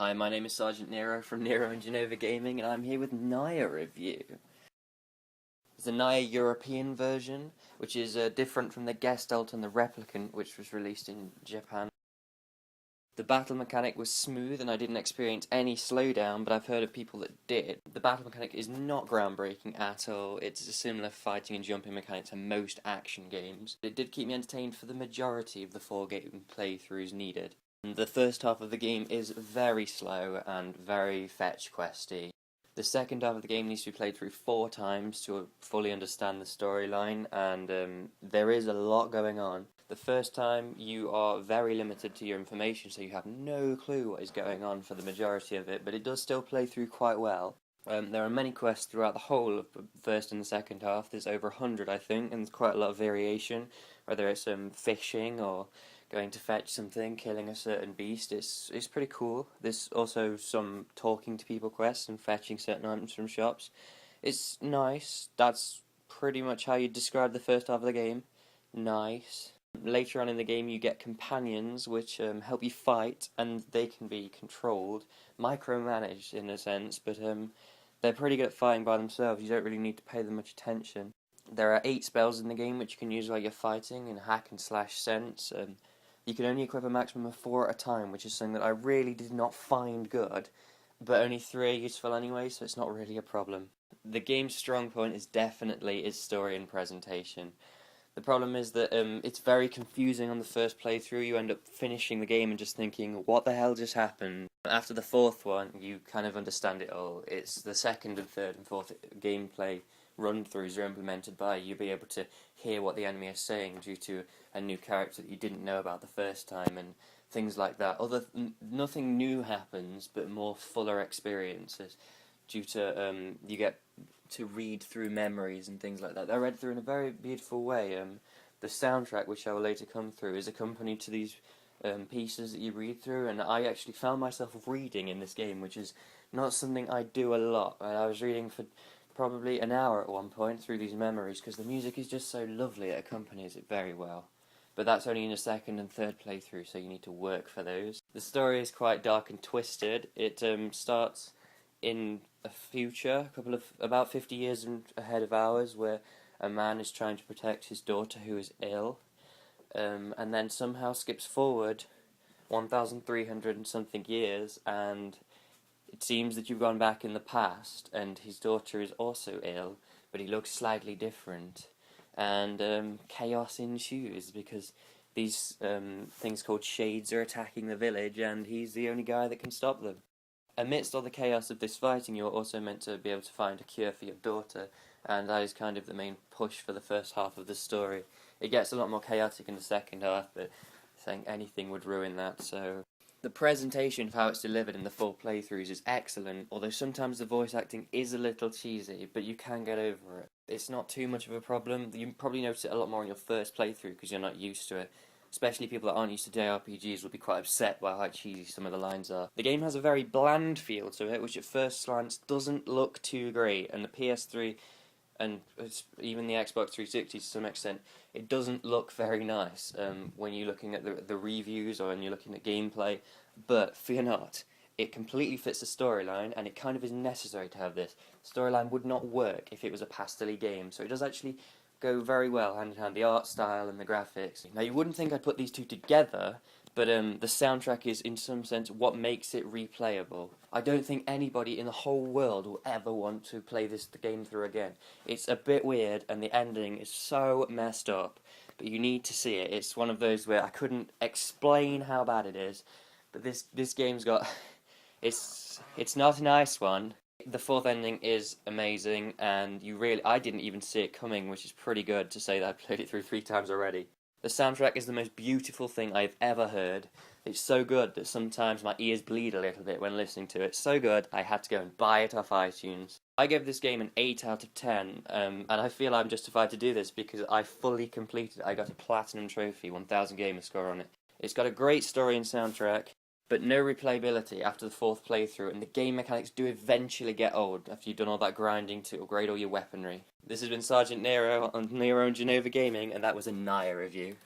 Hi, my name is Sergeant Nero from Nero and Genova Gaming, and I'm here with NieR review. It's a NieR European version, which is different from the Gestalt and the Replicant, which was released in Japan. The battle mechanic was smooth, and I didn't experience any slowdown, but I've heard of people that did. The battle mechanic is not groundbreaking at all. It's a similar fighting and jumping mechanic to most action games. It did keep me entertained for the majority of the 4 game playthroughs needed. The first half of the game is very slow and very fetch questy. The second half of the game needs to be played through 4 times to fully understand the storyline, and there is a lot going on. The first time you are very limited to your information, so you have no clue what is going on for the majority of it, but it does still play through quite well. There are many quests throughout the whole of the first and the second half. There's over 100, I think, and there's quite a lot of variation, whether it's fishing or going to fetch something, killing a certain beast. It's pretty cool. There's also some talking to people quests and fetching certain items from shops. It's nice. That's pretty much how you describe the first half of the game. Nice. Later on in the game you get companions which help you fight, and they can be controlled, micromanaged in a sense, but they're pretty good at fighting by themselves. You don't really need to pay them much attention. There are 8 spells in the game which you can use while you're fighting in hack and slash sense. You can only equip a maximum of 4 at a time, which is something that I really did not find good, but only 3 are useful anyway, so it's not really a problem. The game's strong point is definitely its story and presentation. The problem is that it's very confusing on the first playthrough. You end up finishing the game and just thinking, what the hell just happened? After the 4th one, you kind of understand it all. It's the 2nd and 3rd and 4th gameplay run-throughs are implemented by, you'll be able to hear what the enemy is saying due to a new character that you didn't know about the first time and things like that. Nothing new happens, but more fuller experiences due to you get to read through memories and things like that. They're read through in a very beautiful way. The soundtrack, which I will later come through, is accompanied to these pieces that you read through, and I actually found myself reading in this game, which is not something I do a lot. I was reading for probably an hour at one point through these memories, because the music is just so lovely, it accompanies it very well. But that's only in the 2nd and 3rd playthrough, so you need to work for those. The story is quite dark and twisted. It starts in a future, about 50 years ahead of ours, where a man is trying to protect his daughter who is ill, and then somehow skips forward 1,300 and something years, and it seems that you've gone back in the past, and his daughter is also ill, but he looks slightly different, and chaos ensues because these things called shades are attacking the village, and he's the only guy that can stop them. Amidst all the chaos of this fighting, you're also meant to be able to find a cure for your daughter, and that is kind of the main push for the first half of the story. It gets a lot more chaotic in the second half, but saying anything would ruin that, so the presentation of how it's delivered in the 4 playthroughs is excellent, although sometimes the voice acting is a little cheesy, but you can get over it. It's not too much of a problem. You probably notice it a lot more in your first playthrough because you're not used to it. Especially people that aren't used to JRPGs will be quite upset by how cheesy some of the lines are. The game has a very bland feel to it, which at first glance doesn't look too great, and the PS3 and even the Xbox 360 to some extent, it doesn't look very nice when you're looking at the reviews or when you're looking at gameplay, but fear not, it completely fits the storyline, and it kind of is necessary to have this. The storyline would not work if it was a pastel-y game, so it does actually go very well hand in hand, the art style and the graphics. Now you wouldn't think I'd put these two together, but the soundtrack is in some sense what makes it replayable. I don't think anybody in the whole world will ever want to play the game through again. It's a bit weird and the ending is so messed up, but you need to see it. It's one of those where I couldn't explain how bad it is, but this game's got it's not a nice one. The 4th ending is amazing, and I didn't even see it coming, which is pretty good to say that I've played it through 3 times already. The soundtrack is the most beautiful thing I've ever heard. It's so good that sometimes my ears bleed a little bit when listening to it. So good, I had to go and buy it off iTunes. I gave this game an 8 out of 10, and I feel I'm justified to do this because I fully completed it. I got a Platinum Trophy, 1000 gamer score on it. It's got a great story and soundtrack, but no replayability after the 4th playthrough, and the game mechanics do eventually get old after you've done all that grinding to upgrade all your weaponry. This has been Sergeant Nero on Nero and Genova Gaming, and that was a NieR review.